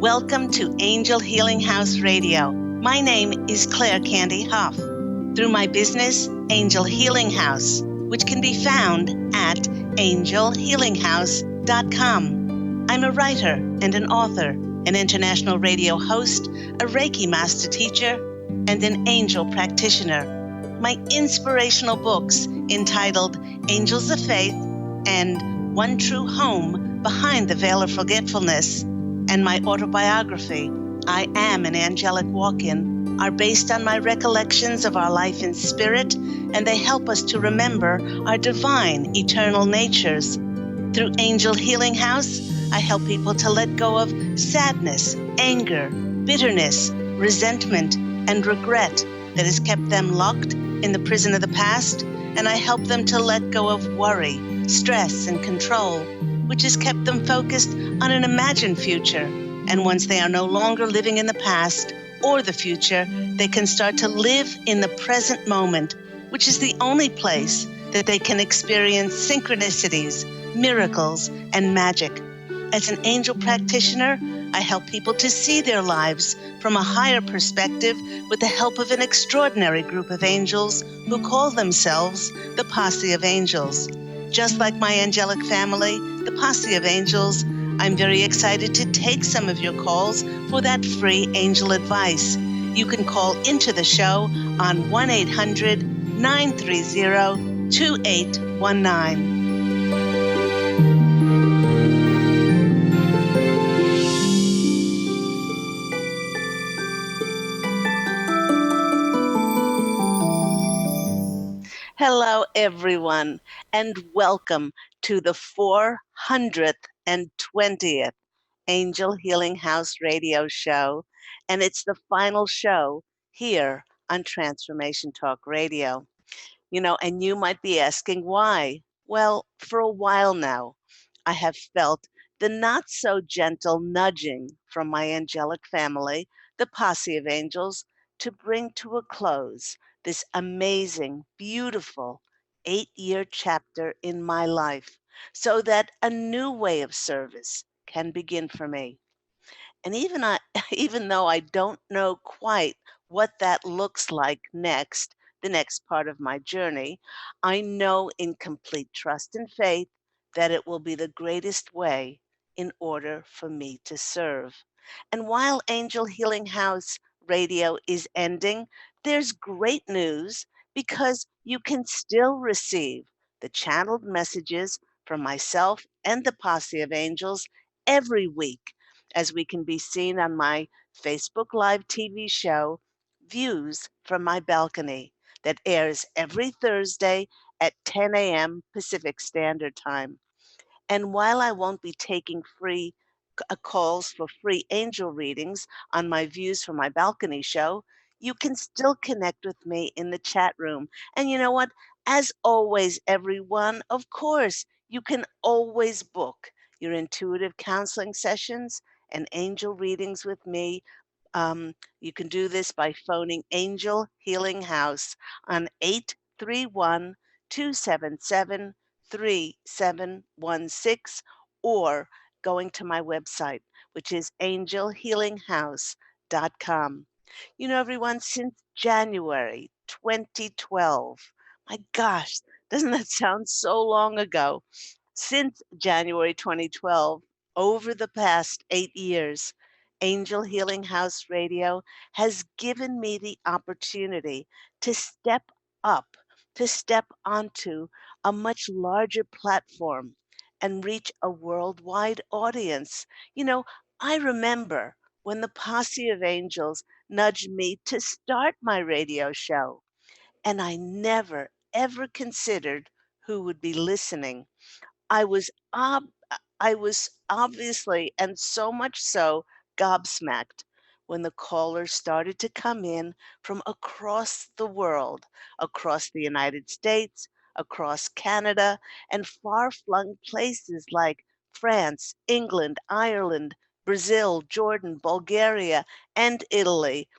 Welcome to Angel Healing House Radio. My name is Candy Hough. Through my business, Angel Healing House, which can be found at angelhealinghouse.com. I'm a writer and an author, an international radio host, a Reiki master teacher, and an angel practitioner. My inspirational books entitled Angels of Faith and One True Home Behind the Veil of Forgetfulness, and my autobiography, I Am an Angelic Walk-In, are based on my recollections of our life in spirit, and they help us to remember our divine, eternal natures. Through Angel Healing House, I help people to let go of sadness, anger, bitterness, resentment, and regret that has kept them locked in the prison of the past, and I help them to let go of worry, stress, and control, which has kept them focused on an imagined future. And once they are no longer living in the past or the future, they can start to live in the present moment, which is the only place that they can experience synchronicities, miracles, and magic. As an angel practitioner, I help people to see their lives from a higher perspective with the help of an extraordinary group of angels who call themselves the Posse of Angels. Just like my angelic family, the Posse of Angels, I'm very excited to take some of your calls for that free angel advice. You can call into the show on 1-800-930-2819. Hello, everyone, and welcome to the 420th Angel Healing House radio show, and it's the final show here on Transformation Talk Radio. And you might be asking why. Well, for a while now, I have felt the not so gentle nudging from my angelic family, the Posse of Angels, to bring to a close this amazing, beautiful 8-year chapter in my life so that a new way of service can begin for me. And even though I don't know quite what that looks like next, the next part of my journey, I know in complete trust and faith that it will be the greatest way in order for me to serve. And while Angel Healing House Radio is ending, there's great news because you can still receive the channeled messages from myself and the Posse of Angels every week, as we can be seen on my Facebook Live TV show, Views from My Balcony, that airs every Thursday at 10 a.m. Pacific Standard Time. And while I won't be taking free calls for free angel readings on my Views from My Balcony show, you can still connect with me in the chat room. And you know what? As always, everyone, of course, you can always book your intuitive counseling sessions and angel readings with me. You can do this by phoning Angel Healing House on 831 277 3716 or going to my website, which is angelhealinghouse.com. Everyone, since January 2012, my gosh, doesn't that sound so long ago? Since January 2012, over the past 8 years, Angel Healing House Radio has given me the opportunity to step up, to step onto a much larger platform and reach a worldwide audience. I remember when the Posse of Angels nudged me to start my radio show, and I never, ever considered who would be listening. I was ob- I was obviously, and so much so, gobsmacked when the callers started to come in from across the world, across the United States, across Canada, and far-flung places like France, England, Ireland, Brazil, Jordan, Bulgaria, and Italy.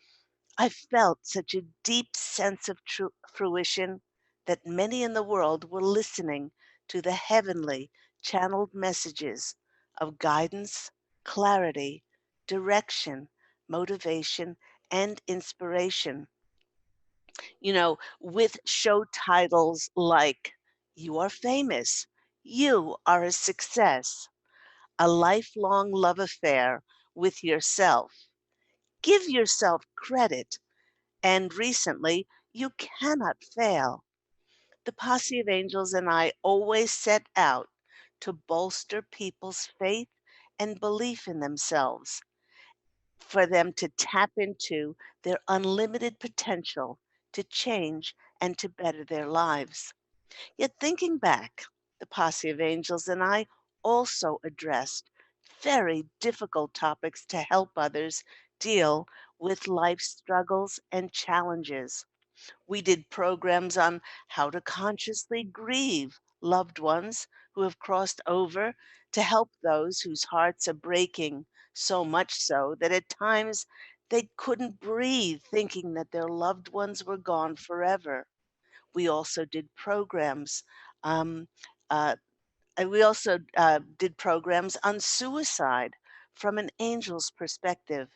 I felt such a deep sense of fruition that many in the world were listening to the heavenly channeled messages of guidance, clarity, direction, motivation, and inspiration. With show titles like You Are Famous, You Are a Success, A Lifelong Love Affair with Yourself, Give Yourself Credit, and recently, You Cannot Fail. The Posse of Angels and I always set out to bolster people's faith and belief in themselves, for them to tap into their unlimited potential to change and to better their lives. Yet thinking back, the Posse of Angels and I also addressed very difficult topics to help others deal with life's struggles and challenges. We did programs on how to consciously grieve loved ones who have crossed over, to help those whose hearts are breaking so much so that at times they couldn't breathe thinking that their loved ones were gone forever. We also did programs. Um, uh, we also did programs on suicide from an angel's perspective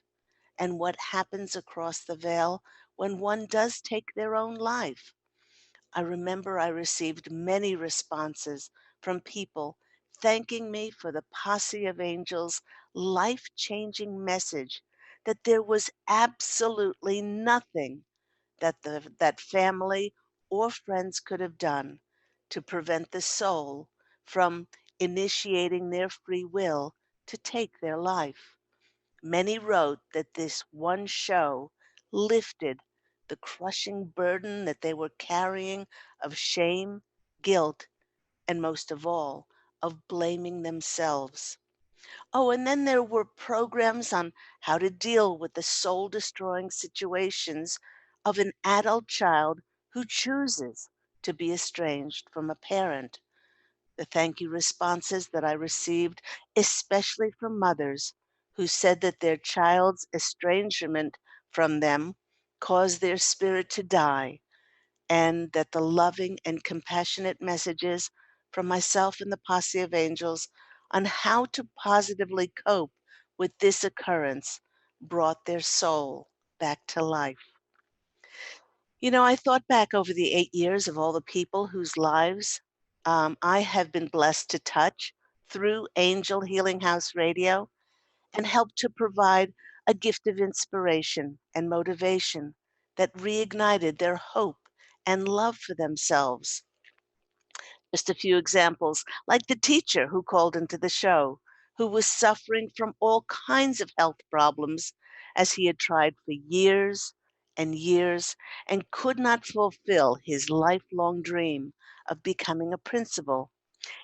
and what happens across the veil when one does take their own life. I remember I received many responses from people thanking me for the Posse of Angels' life changing message that there was absolutely nothing that family or friends could have done to prevent the soul from initiating their free will to take their life. Many wrote that this one show lifted the crushing burden that they were carrying of shame, guilt, and most of all, of blaming themselves. Oh, and then there were programs on how to deal with the soul destroying situations of an adult child who chooses to be estranged from a parent. The thank you responses that I received, especially from mothers who said that their child's estrangement from them caused their spirit to die, and that the loving and compassionate messages from myself and the Posse of Angels on how to positively cope with this occurrence brought their soul back to life. I thought back over the 8 years of all the people whose lives I have been blessed to touch through Angel Healing House Radio and help to provide a gift of inspiration and motivation that reignited their hope and love for themselves. Just a few examples, like the teacher who called into the show, who was suffering from all kinds of health problems as he had tried for years and years and could not fulfill his lifelong dream of becoming a principal.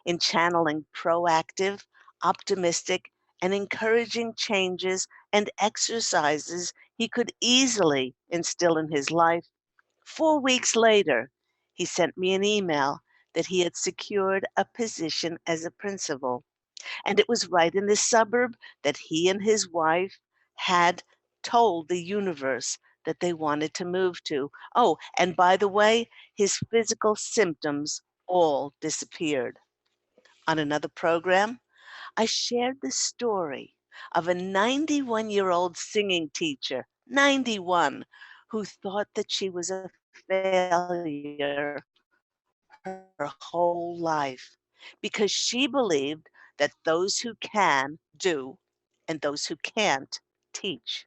In channeling proactive, optimistic, and encouraging changes and exercises he could easily instill in his life, 4 weeks later, he sent me an email that he had secured a position as a principal. And it was right in the suburb that he and his wife had told the universe that they wanted to move to. Oh, and by the way, his physical symptoms all disappeared. On another program, I shared the story of a 91-year-old singing teacher, 91, who thought that she was a failure her whole life because she believed that those who can do and those who can't teach.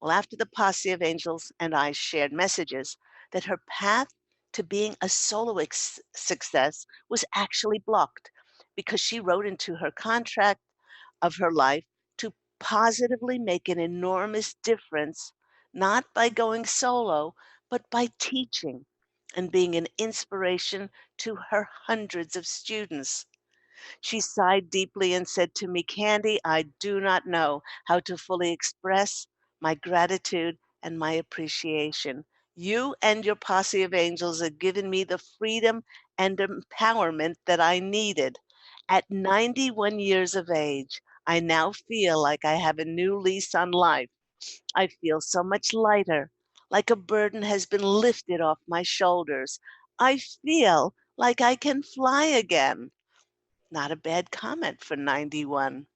Well, after the Posse of Angels and I shared messages that her path to being a solo success was actually blocked because she wrote into her contract of her life to positively make an enormous difference, not by going solo, but by teaching and being an inspiration to her hundreds of students. She sighed deeply and said to me, Candy, I do not know how to fully express my gratitude and my appreciation. You and your Posse of Angels have given me the freedom and empowerment that I needed. At 91 years of age, I now feel like I have a new lease on life. I feel so much lighter, like a burden has been lifted off my shoulders. I feel like I can fly again. Not a bad comment for 91.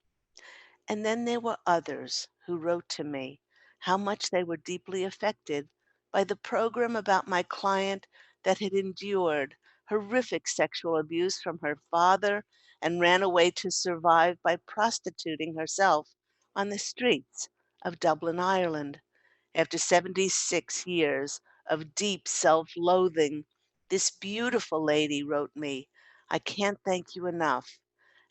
And then there were others who wrote to me how much they were deeply affected by the program about my client that had endured horrific sexual abuse from her father and ran away to survive by prostituting herself on the streets of Dublin, Ireland. After 76 years of deep self loathing, this beautiful lady wrote me, I can't thank you enough.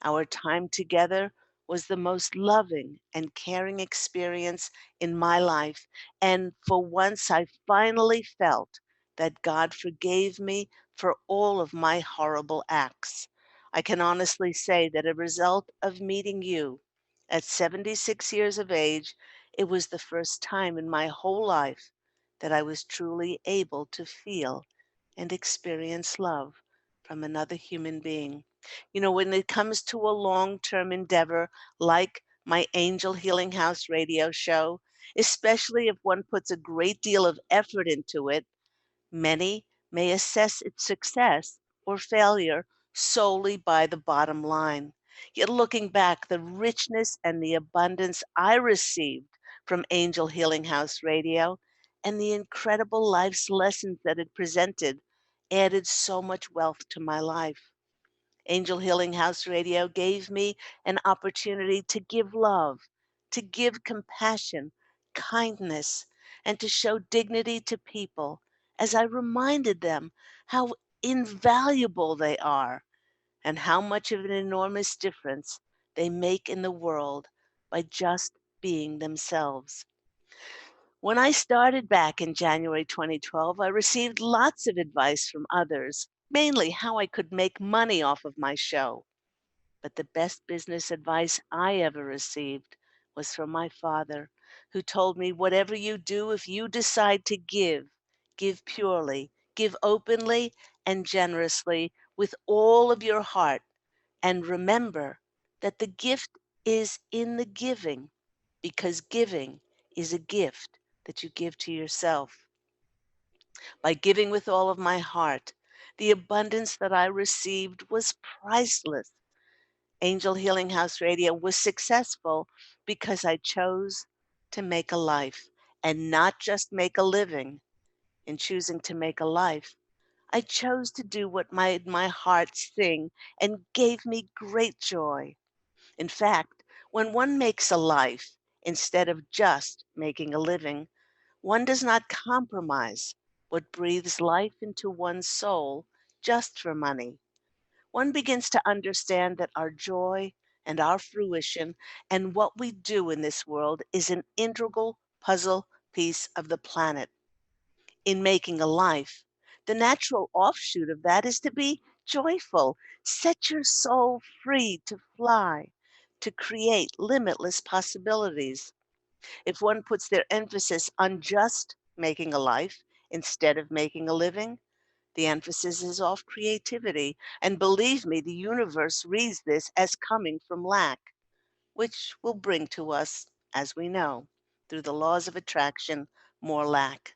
Our time together was the most loving and caring experience in my life. And for once, I finally felt that God forgave me for all of my horrible acts. I can honestly say that a result of meeting you at 76 years of age, it was the first time in my whole life that I was truly able to feel and experience love from another human being. You know, when it comes to a long term endeavor like my Angel Healing House radio show, especially if one puts a great deal of effort into it, many may assess its success or failure solely by the bottom line. Yet looking back, the richness and the abundance I received from Angel Healing House Radio and the incredible life's lessons that it presented added so much wealth to my life. Angel Healing House Radio gave me an opportunity to give love, to give compassion, kindness, and to show dignity to people as I reminded them how invaluable they are and how much of an enormous difference they make in the world by just being themselves. When I started back in January 2012, I received lots of advice from others, mainly how I could make money off of my show. But the best business advice I ever received was from my father, who told me whatever you do, if you decide to give, give purely, give openly and generously with all of your heart. And remember that the gift is in the giving, because giving is a gift that you give to yourself. By giving with all of my heart, the abundance that I received was priceless. Angel Healing House Radio was successful because I chose to make a life and not just make a living. In choosing to make a life, I chose to do what made my heart sing and gave me great joy. In fact, when one makes a life instead of just making a living, one does not compromise what breathes life into one's soul just for money. One begins to understand that our joy and our fruition and what we do in this world is an integral puzzle piece of the planet. In making a life, the natural offshoot of that is to be joyful. Set your soul free to fly, to create limitless possibilities. If one puts their emphasis on just making a life instead of making a living, the emphasis is off creativity. And believe me, the universe reads this as coming from lack, which will bring to us, as we know, through the laws of attraction, more lack.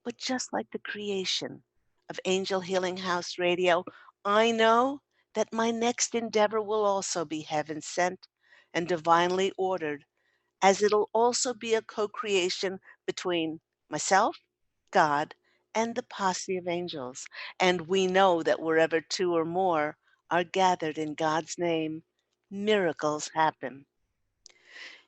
But just like the creation of Angel Healing House Radio, I know that my next endeavor will also be heaven sent and divinely ordered, as it'll also be a co creation between myself, God, and the Posse of Angels. And we know that wherever two or more are gathered in God's name, miracles happen.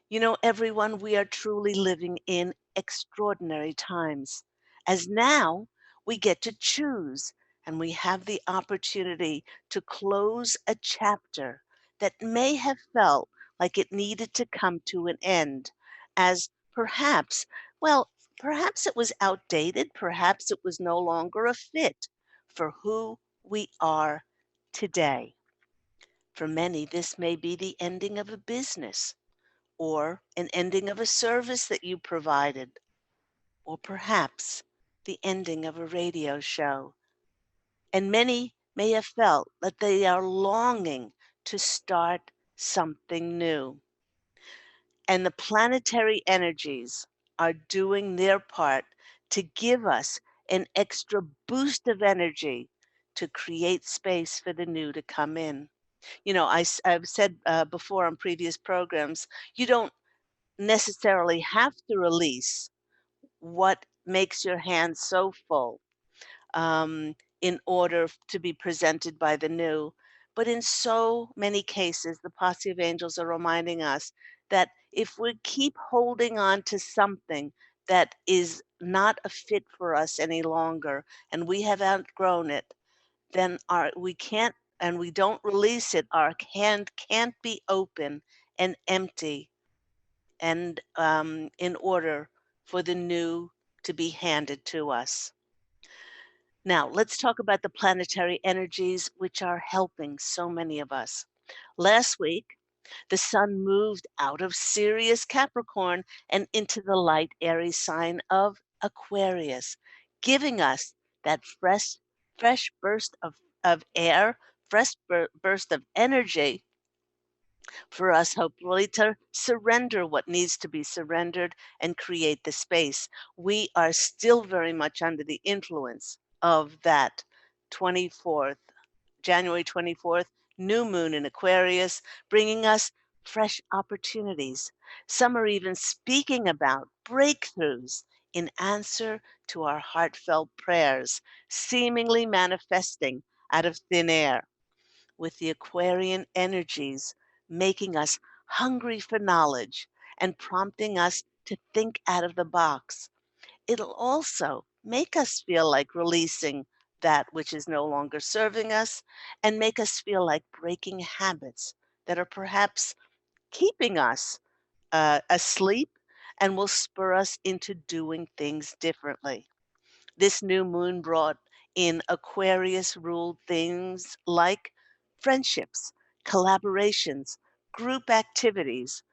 You know, everyone, we are truly living in extraordinary times, as now we get to choose and we have the opportunity to close a chapter that may have felt like it needed to come to an end, as perhaps, well, perhaps it was outdated, perhaps it was no longer a fit for who we are today. For many, this may be the ending of a business or an ending of a service that you provided, or perhaps the ending of a radio show. And many may have felt that they are longing to start something new. And the planetary energies are doing their part to give us an extra boost of energy to create space for the new to come in. You know, I've said before on previous programs, you don't necessarily have to release what makes your hand so full in order to be presented by the new. But in so many cases, the Posse of Angels are reminding us that if we keep holding on to something that is not a fit for us any longer and we have outgrown it, then we can't and we don't release it, our hand can't be open and empty and in order for the new to be handed to us. Now, let's talk about the planetary energies which are helping so many of us. Last week, the sun moved out of Sirius Capricorn and into the light Aries sign of Aquarius, giving us that fresh burst of air, burst of energy for us, hopefully, to surrender what needs to be surrendered and create the space. We are still very much under the influence of that 24th, January 24th, new moon in Aquarius, bringing us fresh opportunities. Some are even speaking about breakthroughs in answer to our heartfelt prayers, seemingly manifesting out of thin air with the Aquarian energies making us hungry for knowledge and prompting us to think out of the box. It'll also make us feel like releasing that which is no longer serving us and make us feel like breaking habits that are perhaps keeping us asleep and will spur us into doing things differently. This new moon brought in Aquarius ruled things like friendships, collaborations, group activities,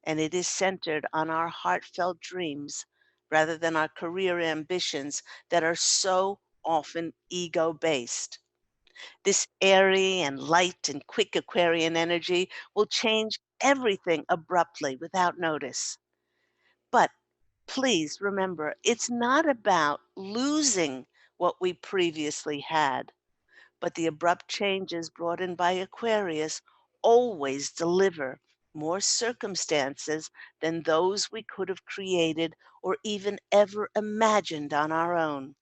and it is centered on our heartfelt dreams rather than our career ambitions that are so often ego based. This airy and light and quick Aquarian energy will change everything abruptly without notice. But please remember, it's not about losing what we previously had, but the abrupt changes brought in by Aquarius always deliver more circumstances than those we could have created or even ever imagined on our own.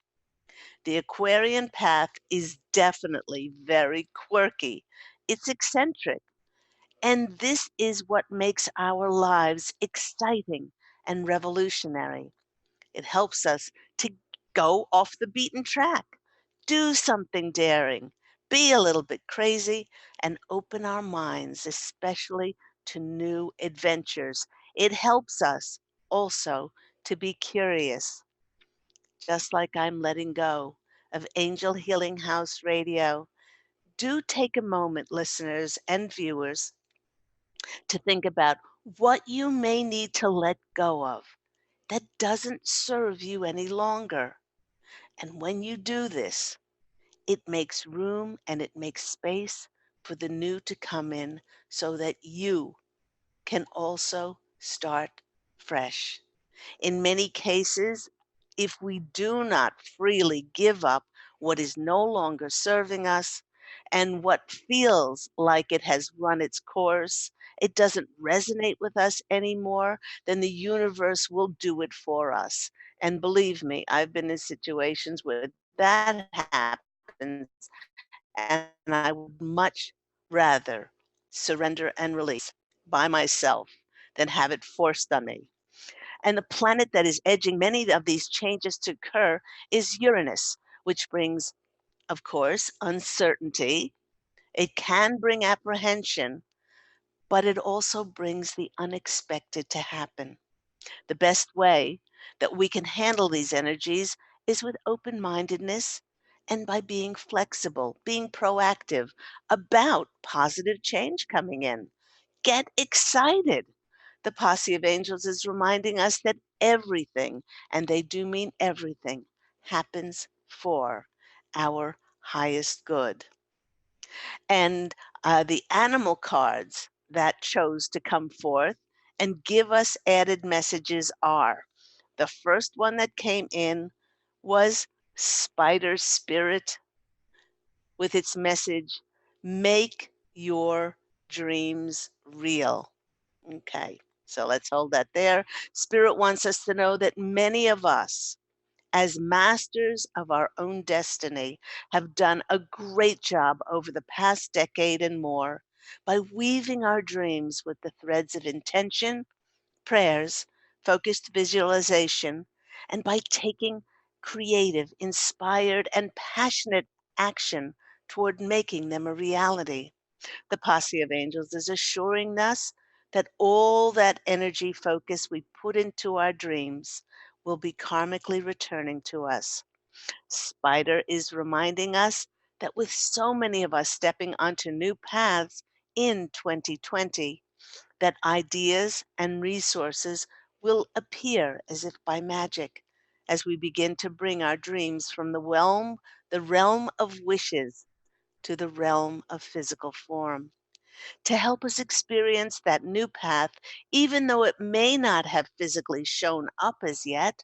The Aquarian path is definitely very quirky. It's eccentric, and this is what makes our lives exciting and revolutionary. It helps us to go off the beaten track, do something daring, be a little bit crazy, and open our minds, especially to new adventures. It helps us also to be curious, just like I'm letting go of Angel Healing House Radio. Do take a moment, listeners and viewers, to think about what you may need to let go of that doesn't serve you any longer. And when you do this, it makes room and it makes space for the new to come in so that you can also start fresh. In many cases, if we do not freely give up what is no longer serving us and what feels like it has run its course, it doesn't resonate with us anymore, then the universe will do it for us. And believe me, I've been in situations where that happens, and I would much rather surrender and release by myself than have it forced on me. And the planet that is edging many of these changes to occur is Uranus, which brings, of course, uncertainty. It can bring apprehension, but it also brings the unexpected to happen. The best way that we can handle these energies is with open mindedness and by being flexible, being proactive about positive change coming in. Get excited. The Posse of Angels is reminding us that everything, and they do mean everything, happens for our highest good. And the animal cards that chose to come forth and give us added messages are the first one that came in was Spider Spirit with its message, make your dreams real. Okay. So let's hold that there. Spirit wants us to know that many of us, as masters of our own destiny, have done a great job over the past decade and more by weaving our dreams with the threads of intention, prayers, focused visualization, and by taking creative, inspired, and passionate action toward making them a reality. The Posse of Angels is assuring us that all that energy focus we put into our dreams will be karmically returning to us. Spider is reminding us that with so many of us stepping onto new paths in 2020, that ideas and resources will appear as if by magic as we begin to bring our dreams from the realm of wishes to the realm of physical form. To help us experience that new path, even though it may not have physically shown up as yet,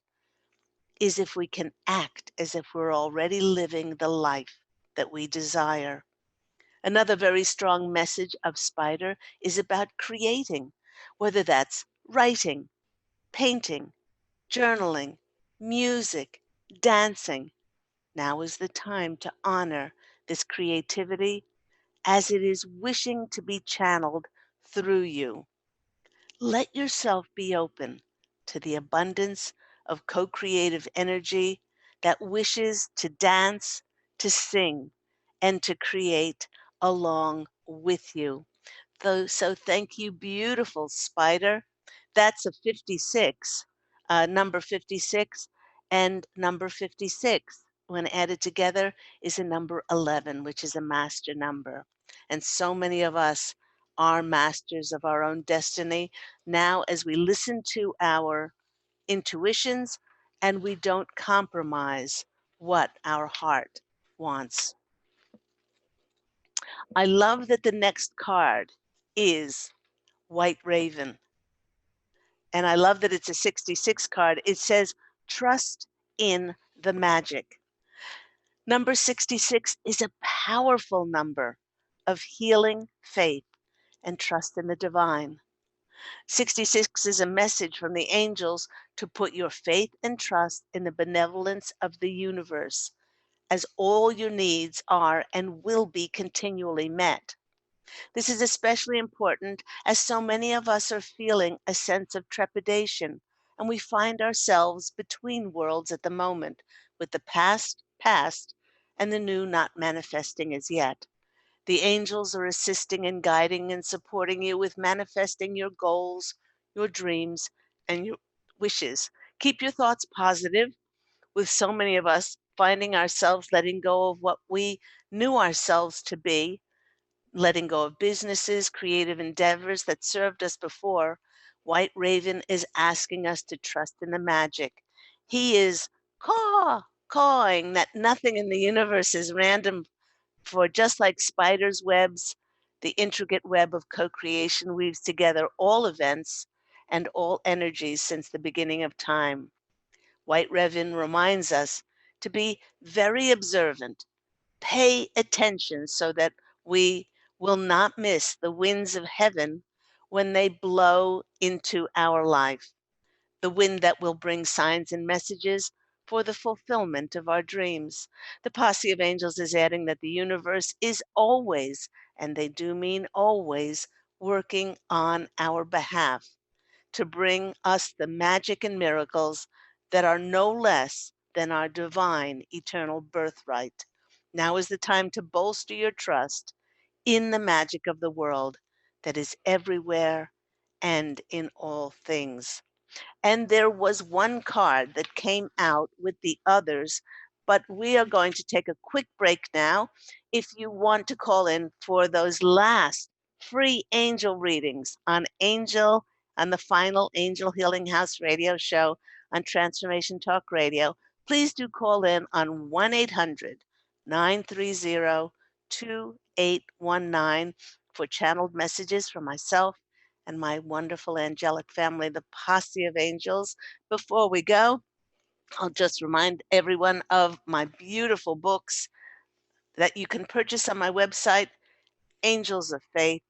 is if we can act as if we're already living the life that we desire. Another very strong message of Spider is about creating, whether that's writing, painting, journaling, music, dancing. Now is the time to honor this creativity as it is wishing to be channeled through you. Let yourself be open to the abundance of co creative energy that wishes to dance, to sing, and to create along with you. So thank you, beautiful Spider. That's a 56, number 56, and number 56, when added together, is a number 11, which is a master number. And so many of us are masters of our own destiny now as we listen to our intuitions and we don't compromise what our heart wants. I love that the next card is White Raven. And I love that it's a 66 card. It says, trust in the magic. Number 66 is a powerful number of healing, faith, and trust in the divine. 66 is a message from the angels to put your faith and trust in the benevolence of the universe, as all your needs are and will be continually met. This is especially important as so many of us are feeling a sense of trepidation, and we find ourselves between worlds at the moment, with the past, and the new not manifesting as yet. The angels are assisting and guiding and supporting you with manifesting your goals, your dreams, and your wishes. Keep your thoughts positive, with so many of us finding ourselves letting go of what we knew ourselves to be, letting go of businesses, creative endeavors that served us before. White Raven is asking us to trust in the magic. He is cawing that nothing in the universe is random, for just like spiders' webs, the intricate web of co creation weaves together all events and all energies since the beginning of time. White Raven reminds us to be very observant, pay attention so that we will not miss the winds of heaven when they blow into our life, the wind that will bring signs and messages for the fulfillment of our dreams. The Posse of Angels is adding that the universe is always, and they do mean always, working on our behalf to bring us the magic and miracles that are no less than our divine eternal birthright. Now is the time to bolster your trust in the magic of the world that is everywhere and in all things. And there was one card that came out with the others, but we are going to take a quick break now. If you want to call in for those last free angel readings on the final Angel Healing House radio show on Transformation Talk Radio, please do call in on 1-800-930-2819 for channeled messages from myself and my wonderful angelic family, the Posse of Angels. Before we go, I'll just remind everyone of my beautiful books that you can purchase on my website, Angels of Faith,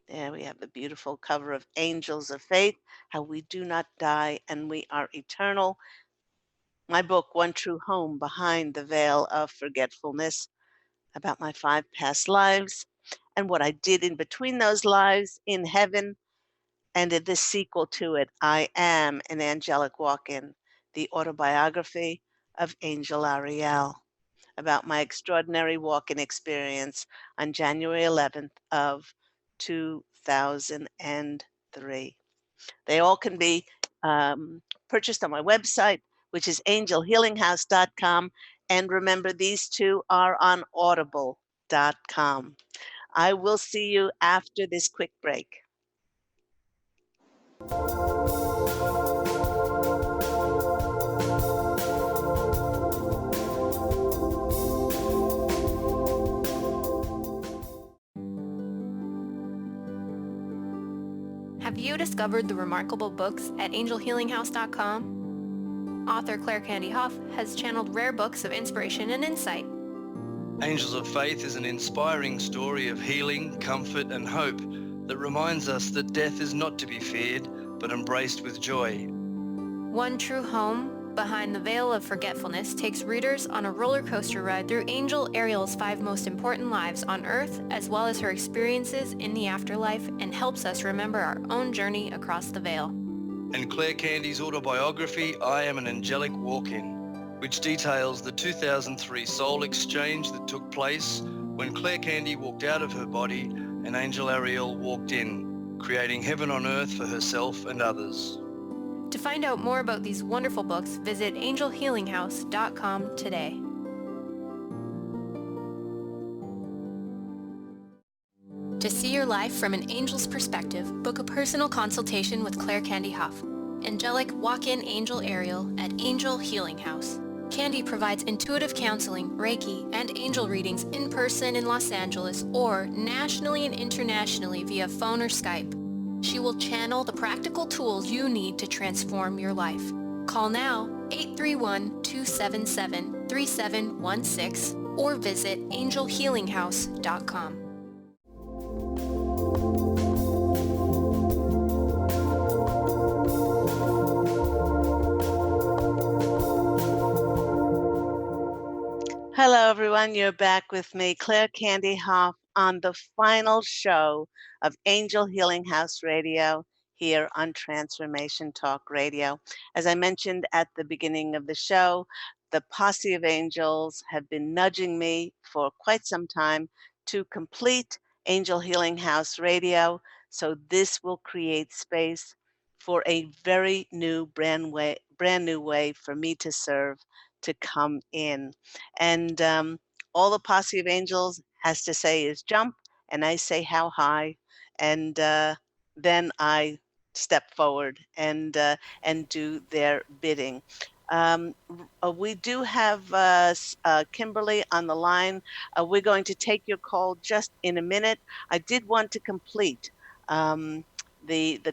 There we have the beautiful cover of Angels of Faith, How We Do Not Die and We Are Eternal. My book, One True Home Behind the Veil of Forgetfulness, about my 5 past lives and what I did in between those lives in heaven. And in this sequel to it, I Am an Angelic Walk-In, the autobiography of Angel Ariel, about my extraordinary walk-in experience on January 11th of 2003. They all can be purchased on my website, which is angelhealinghouse.com. And remember, these two are on audible.com. I will see you after this quick break. Have you discovered the remarkable books at angelhealinghouse.com? Author Claire Candy Hough has channeled rare books of inspiration and insight. Angels of Faith is an inspiring story of healing, comfort, and hope that reminds us that death is not to be feared, but embraced with joy. One True Home Behind the Veil of Forgetfulness takes readers on a roller coaster ride through Angel Ariel's 5 most important lives on Earth, as well as her experiences in the afterlife, and helps us remember our own journey across the veil. And Claire Candy's autobiography, I Am an Angelic Walk-In, which details the 2003 soul exchange that took place when Claire Candy walked out of her body and Angel Ariel walked in, creating heaven on earth for herself and others. To find out more about these wonderful books, visit angelhealinghouse.com today. To see your life from an angel's perspective, book a personal consultation with Claire Candy Hough, Angelic Walk-In Angel Ariel at Angel Healing House. Candy provides intuitive counseling, Reiki, and angel readings in person in Los Angeles or nationally and internationally via phone or Skype. She will channel the practical tools you need to transform your life. Call now 831-277-3716 or visit angelhealinghouse.com. Hello, everyone. You're back with me, Claire Candy Hough, on the final show of Angel Healing House Radio here on Transformation Talk Radio. As I mentioned at the beginning of the show, the Posse of Angels have been nudging me for quite some time to complete Angel Healing House Radio. So this will create space for a very new, brand new way for me to serve, to come in. And all the Posse of Angels has to say is jump, and I say how high, and then I step forward and do their bidding. We do have Kimberly on the line. We're going to take your call just in a minute. I did want to complete the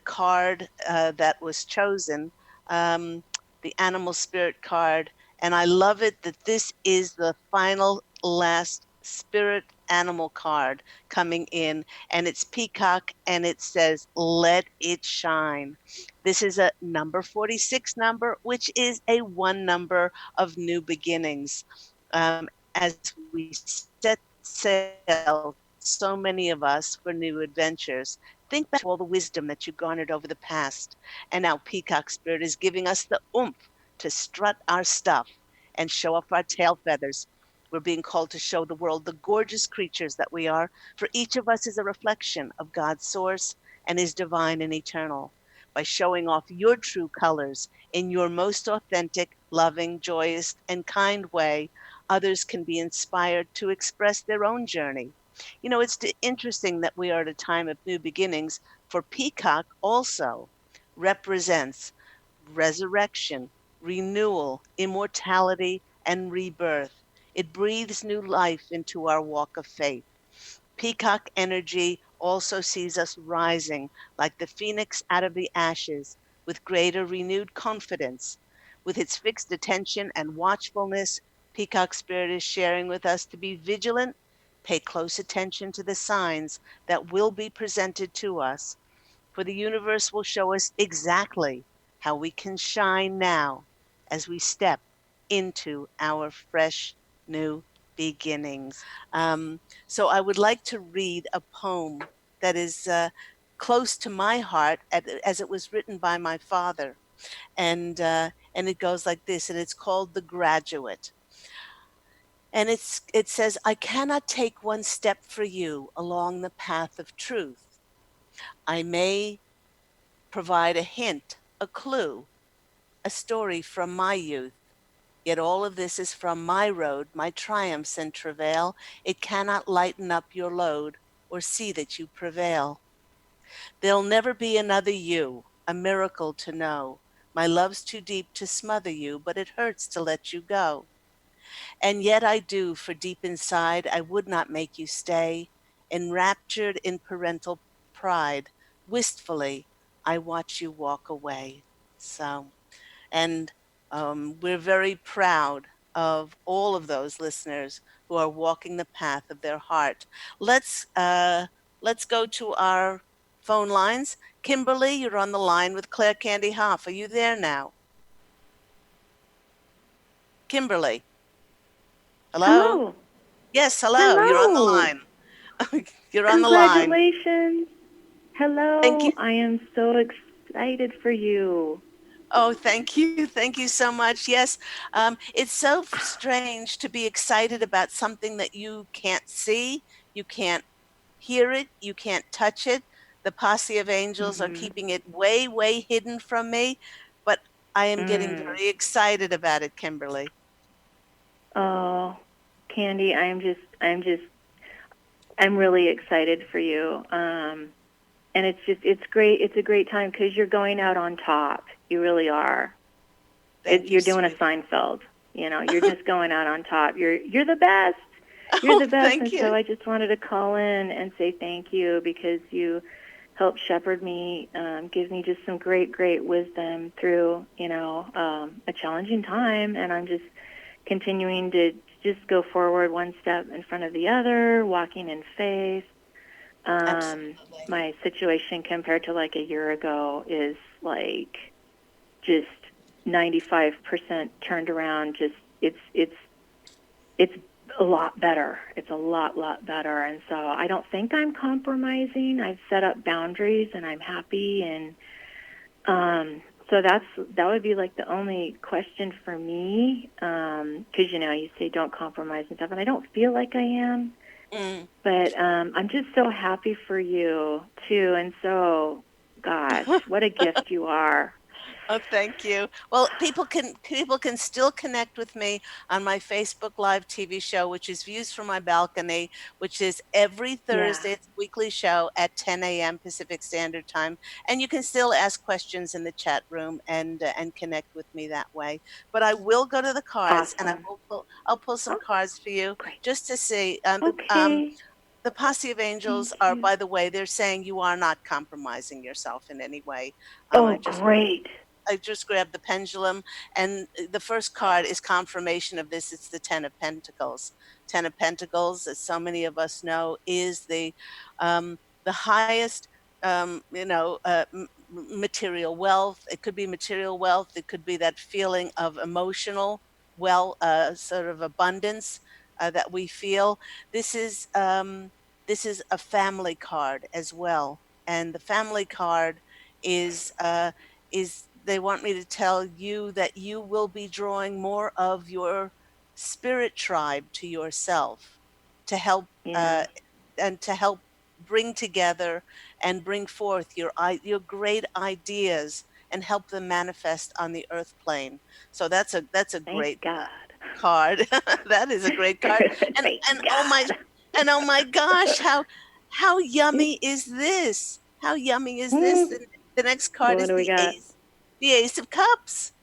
card that was chosen, the animal spirit card. And I love it that this is the final last spirit animal card coming in, and it's peacock, and it says, let it shine. This is a number 46 number, which is a 1 number of new beginnings. As we set sail, so many of us, for new adventures, think back to all the wisdom that you garnered over the past. And now Peacock Spirit is giving us the oomph to strut our stuff and show off our tail feathers. We're being called to show the world the gorgeous creatures that we are, for each of us is a reflection of God's source and is divine and eternal. By showing off your true colors in your most authentic, loving, joyous, and kind way, others can be inspired to express their own journey. You know, it's interesting that we are at a time of new beginnings, for Peacock also represents resurrection, renewal, immortality, and rebirth. It breathes new life into our walk of faith. Peacock energy also sees us rising like the phoenix out of the ashes, with greater renewed confidence. With its fixed attention and watchfulness, Peacock Spirit is sharing with us to be vigilant, Pay close attention to the signs that will be presented to us, for the universe will show us exactly how we can shine now as we step into our fresh new beginnings. So I would like to read a poem that is close to my heart as it was written by my father. And it goes like this, and it's called The Graduate. And it says, I cannot take one step for you along the path of truth. I may provide a hint, a clue, a story from my youth. Yet all of this is from my road, my triumphs and travail. It cannot lighten up your load or see that you prevail. There'll never be another you, a miracle to know. My love's too deep to smother you, but it hurts to let you go. And yet I do, for deep inside, I would not make you stay. Enraptured in parental pride, wistfully, I watch you walk away. So, and we're very proud of all of those listeners who are walking the path of their heart. Let's uh, let's go to our phone lines. Kimberly, you're on the line with Claire Candy Hough. Are you there now? Kimberly, hello? Hello. Yes, hello. You're on the Hello. line. You're on the line. Congratulations. Thank Hello. you. I am so excited for you. Oh, thank you. Thank you so much. Yes, it's so strange to be excited about something that you can't see, you can't hear it, you can't touch it. The Posse of Angels are Mhm. keeping it way, way hidden from me, but I am getting Mm. very excited about it, Kimberly. Oh, Candy, I'm really excited for you. And it's great. It's a great time cuz you're going out on top. You really are. Thank you, You're doing a sweetheart. Seinfeld. You're just going out on top. You're the best. You're Oh, the best. thank And so you. I just wanted to call in and say thank you because you help shepherd me, give me just some great, great wisdom through, a challenging time. And I'm just continuing to just go forward one step in front of the other, walking in faith. Absolutely. My situation compared to like a year ago is like just 95% turned around. Just it's a lot better. It's a lot better. And so I don't think I'm compromising. I've set up boundaries and I'm happy. And so that would be like the only question for me. Because you say don't compromise and stuff, and I don't feel like I am. Mm. But I'm just so happy for you too. And so, gosh, what a gift you are. Oh, thank you. Well, people can still connect with me on my Facebook Live TV show, which is Views from My Balcony, which is every Yeah. Thursday. It's a weekly show at 10 a.m. Pacific Standard Time, and you can still ask questions in the chat room and connect with me that way. But I will go to the cards, and Awesome. I'll pull some Oh, cards for you great. just to see. Okay. The Posse of Angels Thank are, you. by the way, they're saying you are not compromising yourself in any way. Oh, I just great. I just grabbed the pendulum, and the first card is confirmation of this. It's the Ten of Pentacles. Ten of Pentacles, as so many of us know, is the highest, material wealth. It could be material wealth. It could be that feeling of emotional sort of abundance that we feel. This is this is a family card as well, and the family card is. Is they want me to tell you that you will be drawing more of your spirit tribe to yourself to help Yeah. and to help bring together and bring forth your great ideas and help them manifest on the earth plane. So that's a Thank great God. card. That is a great card. And Thank and God. oh my gosh, how yummy is this? How yummy is this? Mm. The next card What is do we got? The Ace of Cups.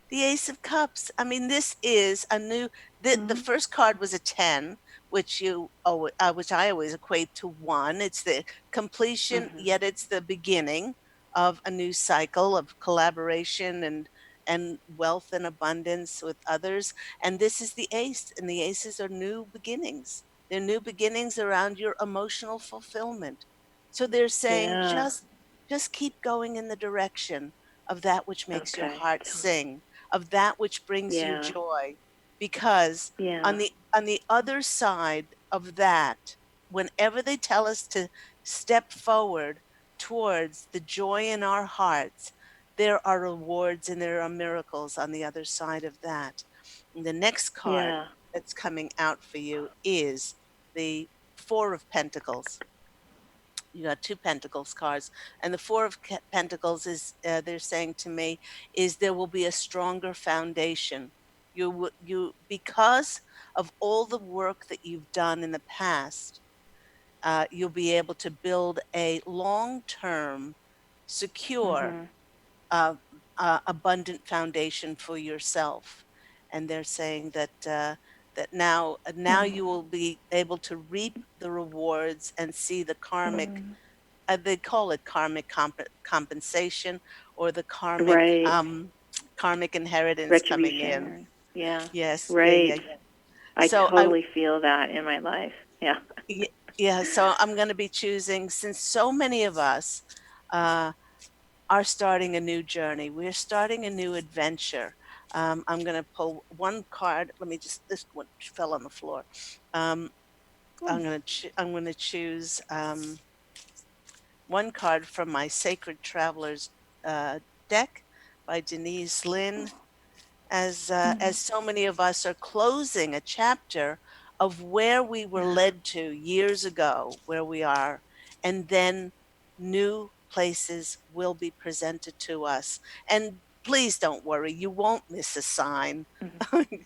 The Ace of Cups. I mean, this is a new. The Mm. first card was a 10, which I always equate to one. It's the completion, Mhm. yet it's the beginning of a new cycle of collaboration and wealth and abundance with others. And this is the Ace, and the Aces are new beginnings. They're new beginnings around your emotional fulfillment. So they're saying Yeah. just keep going in the direction of that which makes your Okay. heart sing, of that which brings you Yeah. joy. Because Yeah. on the other side of that, whenever they tell us to step forward towards the joy in our hearts, there are rewards and there are miracles on the other side of that. And the next card Yeah. that's coming out for you is the Four of Pentacles. You got two Pentacles cards, and the Four of Pentacles is they're saying to me is there will be a stronger foundation. You because of all the work that you've done in the past, you'll be able to build a long-term, secure, Mhm. uh, abundant foundation for yourself. And they're saying that now Mm. you will be able to reap the rewards and see the karmic. Mm. They call it karmic compensation, or the Right. karmic inheritance coming Retribution. in. Or, yeah. Yes, yeah, yeah, Right. yeah. I So I totally feel that in my life. Yeah. yeah, so I'm going to be choosing, since so many of us uh, are starting a new journey. We're starting a new adventure. I'm going to pull one card. Let me just, this one fell on the floor. Um, Hmm. I'm going to choose one card from my Sacred Travelers deck by Denise Lynn, as Mhm. so many of us are closing a chapter of where we were Yeah. led to years ago, where we are, and then new places will be presented to us. And please don't worry, you won't miss a sign. Mhm.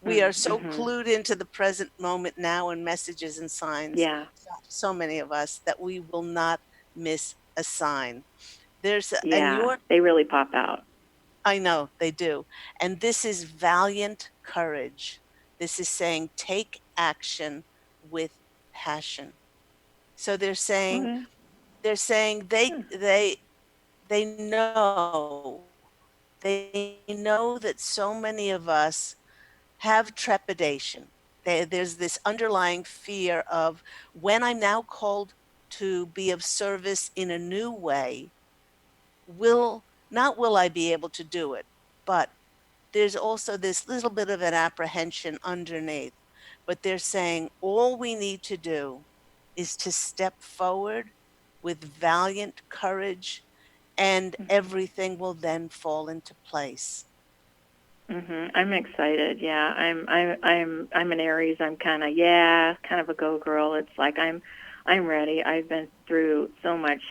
We are so Mhm. clued into the present moment now and messages and signs, Yeah. so many of us, that we will not miss a sign. There's and Yeah. your They really pop out. I know they do. And this is valiant courage. This is saying take action with passion. So Okay. they're saying Yeah. they know that so many of us have trepidation. There's this underlying fear of, when I'm now called to be of service in a new way, will I be able to do it? But there's also this little bit of an apprehension underneath. But they're saying all we need to do is to step forward with valiant courage, and Mhm. everything will then fall into place. Mhm. I'm excited. Yeah. I'm an Aries. I'm kind of a go girl. It's like I'm ready. I've been through so much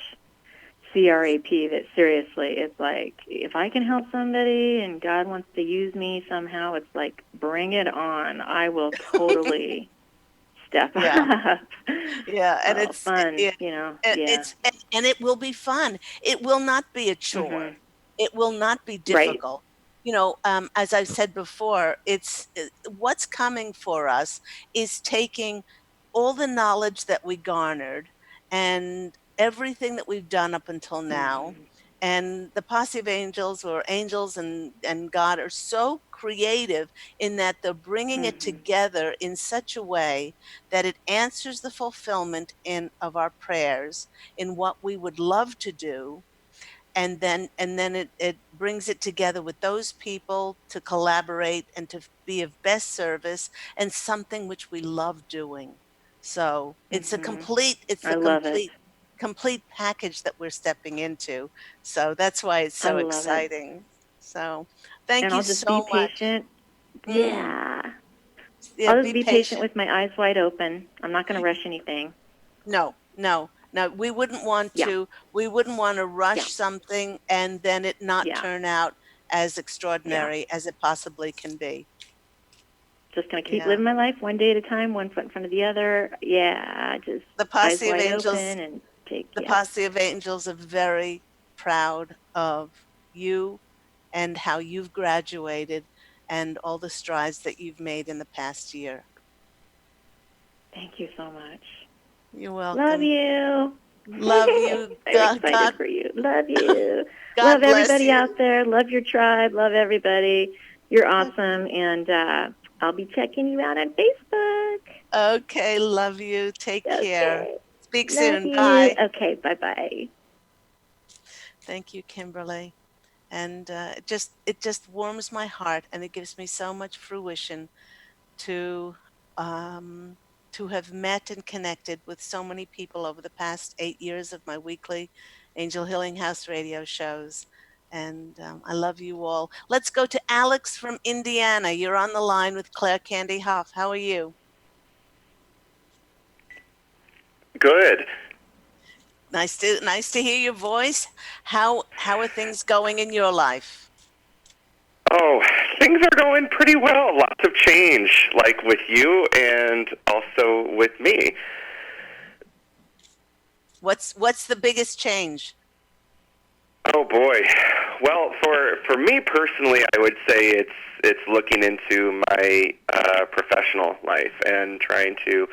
CRAP that seriously, it's like if I can help somebody and God wants to use me somehow, it's like bring it on. I will totally step Yeah. up. Yeah, and Oh, fun, yeah. and it will be fun. It will not be a chore. Mhm. It will not be Right. difficult. As I've said before, what's coming for us is taking all the knowledge that we garnered and everything that we've done up until now. Mhm. And the Posse of Angels, or angels and God, are so creative in that they're bringing it Mhm. together in such a way that it answers the fulfillment in of our prayers in what we would love to do, and then it brings it together with those people to collaborate and to be of best service and something which we love doing. So Mhm. it's I a love it. complete package that we're stepping into. So that's why it's I so love it. exciting. So thank And you I'll just be so much. patient. Mm, Yeah. yeah, I'll just be be patient patient. with my eyes wide open. I'm not going to rush anything. No, no, no. Yeah. We wouldn't want to Yeah. rush something and then it not Yeah. turn out as Yeah. extraordinary as it possibly can be. Just going to keep Yeah. living my life one day at a time, one foot in front of the other. Yeah, just The eyes Posse of wide Angels, open and the yep. Posse of Angels are very proud of you and how you've graduated and all the strides that you've made in the past year. Thank you so much. You're Love welcome. you. Love you. I'm excited for you. Love you. Love God bless everybody you. out there. Love your tribe. Love everybody. You're awesome. And I'll be checking you out on Facebook. Okay, love you. Take care. Okay. Speak Love soon. you. Bye. Okay, bye-bye. Thank you, Kimberly. And it just warms my heart, and it gives me so much fruition to um, to have met and connected with so many people over the past 8 years of my weekly Angel Healing House radio shows. And I love you all. Let's go to Alex from Indiana. You're on the line with Claire Candy Hough. How are you? Good. Nice to hear your voice. How are things going in your life? Oh, things are going pretty well. Lots of change, like with you and also with me. What's the biggest change? Oh boy. Well, for me personally, I would say it's looking into my professional life and trying to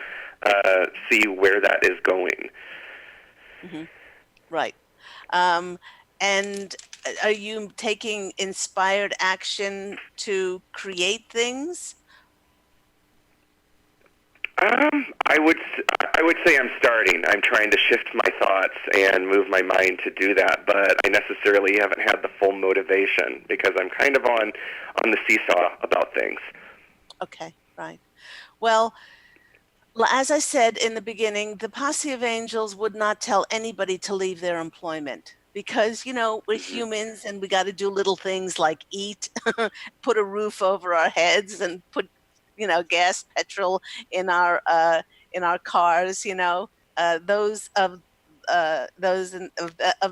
see where that is going. Hmm. Right. Um, and are you taking inspired action to create things? I would I would say I'm starting. I'm trying to shift my thoughts and move my mind to do that, but I necessarily haven't had the full motivation because I'm kind of on the seesaw about things. Okay, right. Well, as I said in the beginning, the Posse of Angels would not tell anybody to leave their employment because, we're Hmm. humans and we got to do little things like eat, put a roof over our heads, and put, gas, petrol in our cars. Those of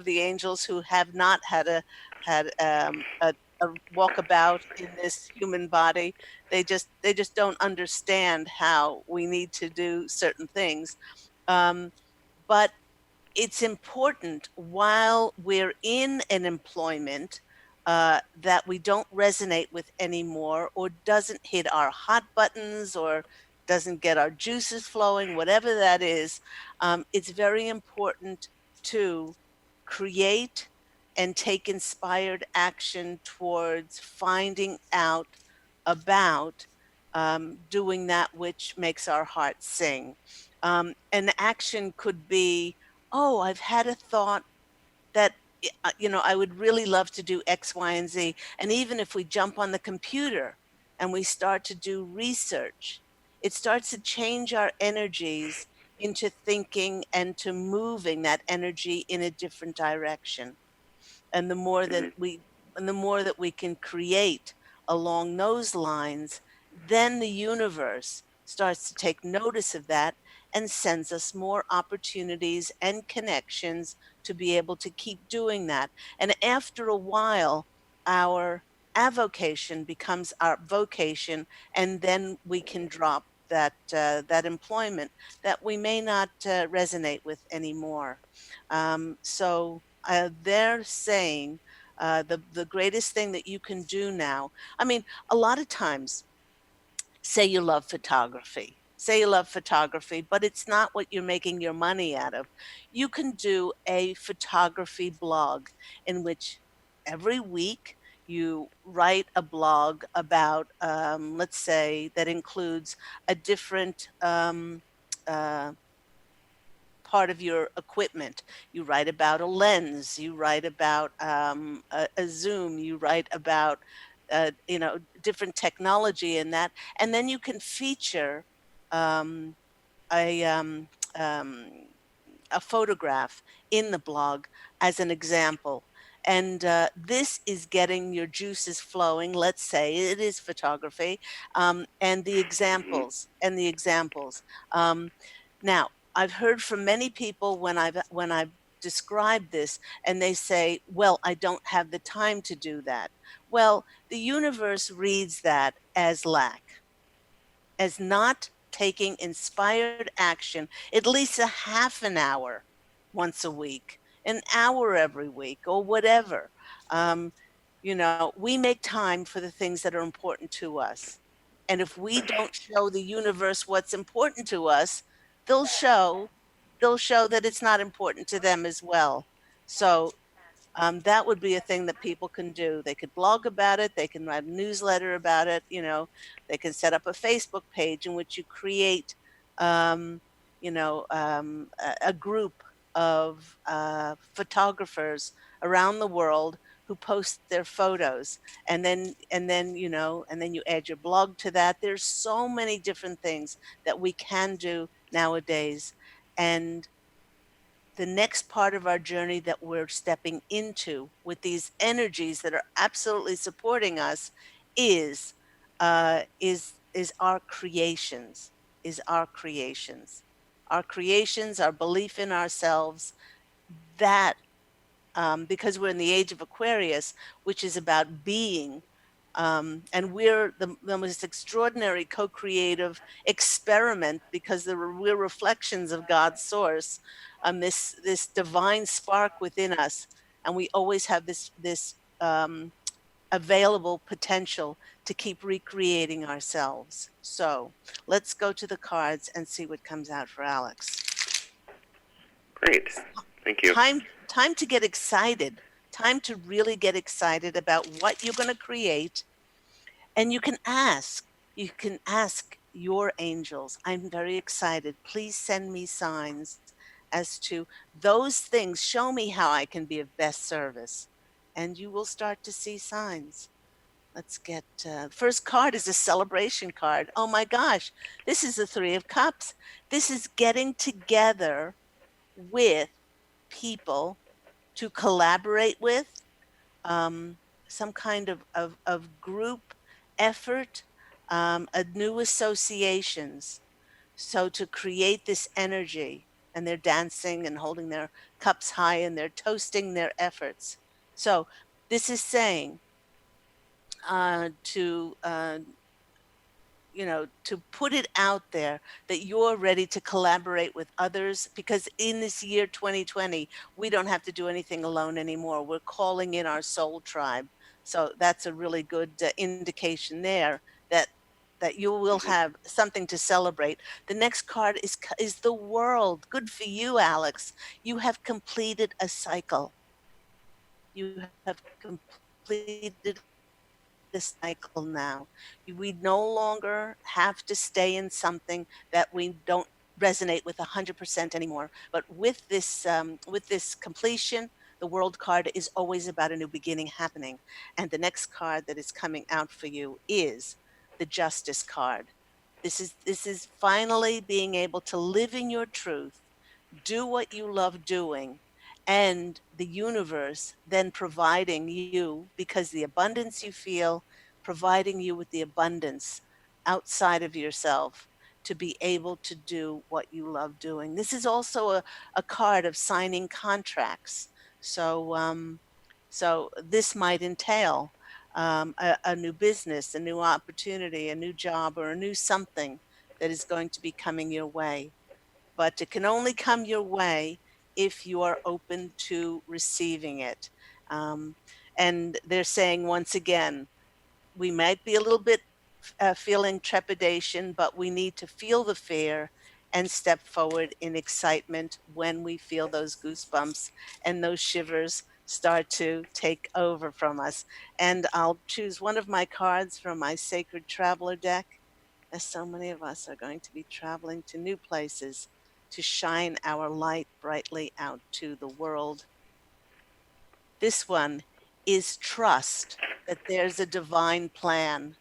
the angels who have not had a walkabout in this human body, they just don't understand how we need to do certain things. Um, but it's important while we're in an employment that we don't resonate with anymore, or doesn't hit our hot buttons, or doesn't get our juices flowing, whatever that is. It's very important to create and take inspired action towards finding out about doing that which makes our hearts sing. An action could be, oh, I've had a thought that, I would really love to do X, Y, and Z. And even if we jump on the computer and we start to do research, it starts to change our energies into thinking and to moving that energy in a different direction. And the more that Hmm. we can create along those lines, then the universe starts to take notice of that and sends us more opportunities and connections to be able to keep doing that. And after a while, our avocation becomes our vocation, and then we can drop that employment that we may not resonate with anymore. So they're saying the greatest thing that you can do now. I mean, a lot of times, say you love photography. Say you love photography, but it's not what you're making your money out of. You can do a photography blog in which every week you write a blog about, let's say, that includes a different uh, part of your equipment. You write about a lens, you write about a zoom, you write about different technology in that, and then you can feature um, a um, um, a photograph in the blog as an example. And this is getting your juices flowing. Let's say it is photography, and the Hmm. examples. Um, Now, I've heard from many people when I've described this, and they say, "Well, I don't have the time to do that." Well, the universe reads that as lack, as not taking inspired action at least a half an hour once a week, an hour every week, or whatever. Um, we make time for the things that are important to us. And if we don't show the universe what's important to us, they'll show they'll show that it's not important to them as well. So that would be a thing that people can do. They could blog about it. They can write a newsletter about it. They can set up a Facebook page in which you create. um, a group of photographers around the world who post their photos, and then you add your blog to that. There's so many different things that we can do nowadays. And the next part of our journey that we're stepping into with these energies that are absolutely supporting us is is our creations, our creations, our belief in ourselves. That because we're in the age of Aquarius, which is about being. And we're the most extraordinary co-creative experiment because we're reflections of God's source, this divine spark within us, and we always have this available potential to keep recreating ourselves. So let's go to the cards and see what comes out for Alex. Great. Thank you. Time to get excited. Time to really get excited about what you're going to create. And you can ask your angels, I'm very excited. Please send me signs as to those things. Show me how I can be of best service. And you will start to see signs. Let's get first card is a celebration card. Oh my gosh, this is the Three of Cups. This is getting together with people to collaborate with, um, some kind of group effort, a new associations. So to create this energy, and they're dancing and holding their cups high and they're toasting their efforts. So this is saying to to put it out there that you're ready to collaborate with others, because in this year 2020, we don't have to do anything alone anymore. We're calling in our soul tribe. So that's a really good indication there that you will Hmm. have something to celebrate. The next card is the world. Good for you, Alex. You have completed a cycle. You have completed a cycle now. We no longer have to stay in something that we don't resonate with 100% anymore. But with this completion, the world card is always about a new beginning happening. And the next card that is coming out for you is the Justice card. This is finally being able to live in your truth, do what you love doing, and the universe then providing you, because the abundance you feel, providing you with the abundance outside of yourself to be able to do what you love doing. This is also a card of signing contracts. So this might entail a new business, a new opportunity, a new job, or a new something that is going to be coming your way. But it can only come your way if you are open to receiving it. Um, and they're saying once again, we might be a little bit feeling trepidation, but we need to feel the fear and step forward in excitement when we feel those goosebumps and those shivers start to take over from us. And I'll choose one of my cards from my Sacred Traveler deck, as so many of us are going to be traveling to new places to shine our light brightly out to the world. This one is trust that there's a divine plan.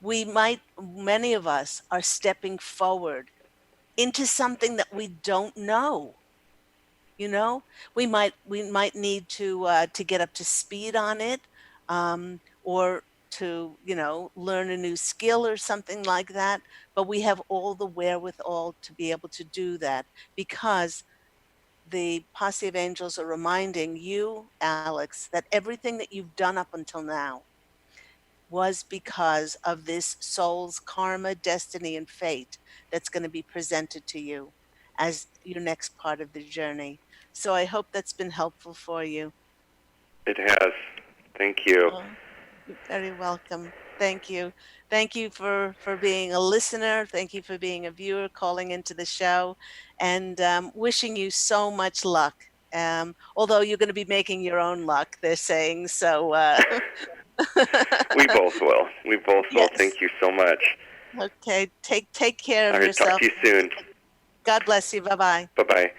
Many of us are stepping forward into something that we don't know. You know, we might need to get up to speed on it, or to learn a new skill or something like that. But we have all the wherewithal to be able to do that, because the Posse of Angels are reminding you, Alex, that everything that you've done up until now was because of this soul's karma, destiny, and fate that's going to be presented to you as your next part of the journey. So I hope that's been helpful for you. It has. Thank you. Oh, you're very welcome. Thank you. Thank you for being a listener. Thank you for being a viewer, calling into the show, and wishing you so much luck. Although you're going to be making your own luck, they're saying. So, We both will. We both will. yes. Thank you so much. Okay, take care All of right, talk yourself. to you soon. God bless you. Bye-bye. Bye-bye.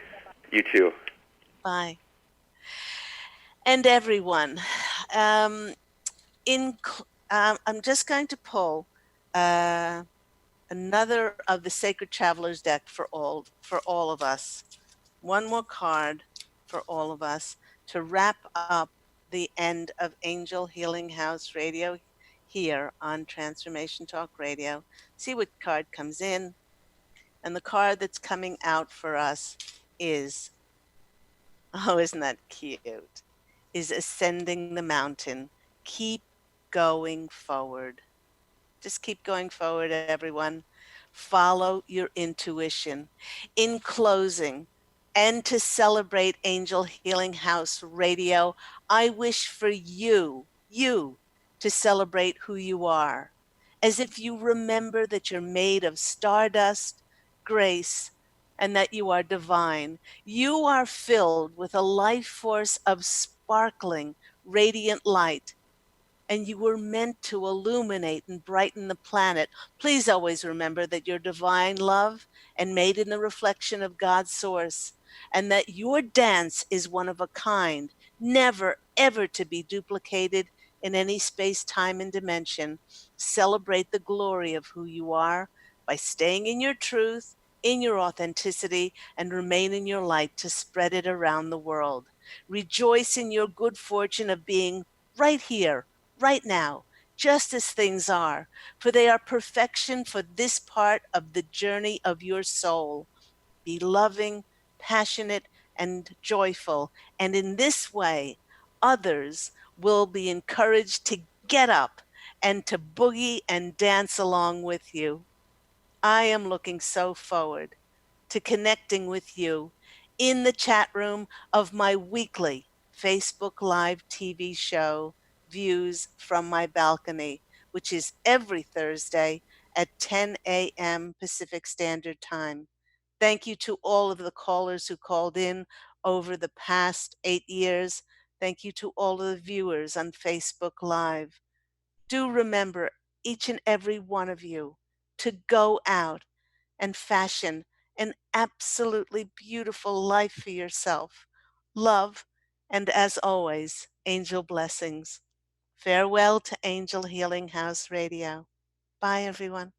You too. Bye. And everyone, um, I'm just going to pull uh, another of the Sacred Travelers deck for all of us. One more card for all of us to wrap up the end of Angel Healing House Radio here on Transformation Talk Radio. See what card comes in. And the card that's coming out for us is, oh, isn't that cute? Is Ascending the Mountain. Keep going forward. Just keep going forward, everyone. Follow your intuition. In closing, and to celebrate Angel Healing House Radio, I wish for you, to celebrate who you are, as if you remember that you're made of stardust, grace, and that you are divine. You are filled with a life force of sparkling, radiant light, and you were meant to illuminate and brighten the planet. Please always remember that you're divine love and made in the reflection of God's source, and that your dance is one of a kind, never ever to be duplicated in any space, time, and dimension. Celebrate the glory of who you are by staying in your truth, in your authenticity, and remain in your light to spread it around the world. Rejoice in your good fortune of being right here, right now, just as things are, for they are perfection for this part of the journey of your soul. Be loving, passionate, and joyful. And in this way, others will be encouraged to get up and to boogie and dance along with you. I am looking so forward to connecting with you in the chat room of my weekly Facebook Live TV show, Views from My Balcony, which is every Thursday at 10 a.m. Pacific Standard Time. Thank you to all of the callers who called in over the past 8 years. Thank you to all of the viewers on Facebook Live. Do remember, each and every one of you, to go out and fashion an absolutely beautiful life for yourself. Love, and as always, angel blessings. Farewell to Angel Healing House Radio. Bye, everyone.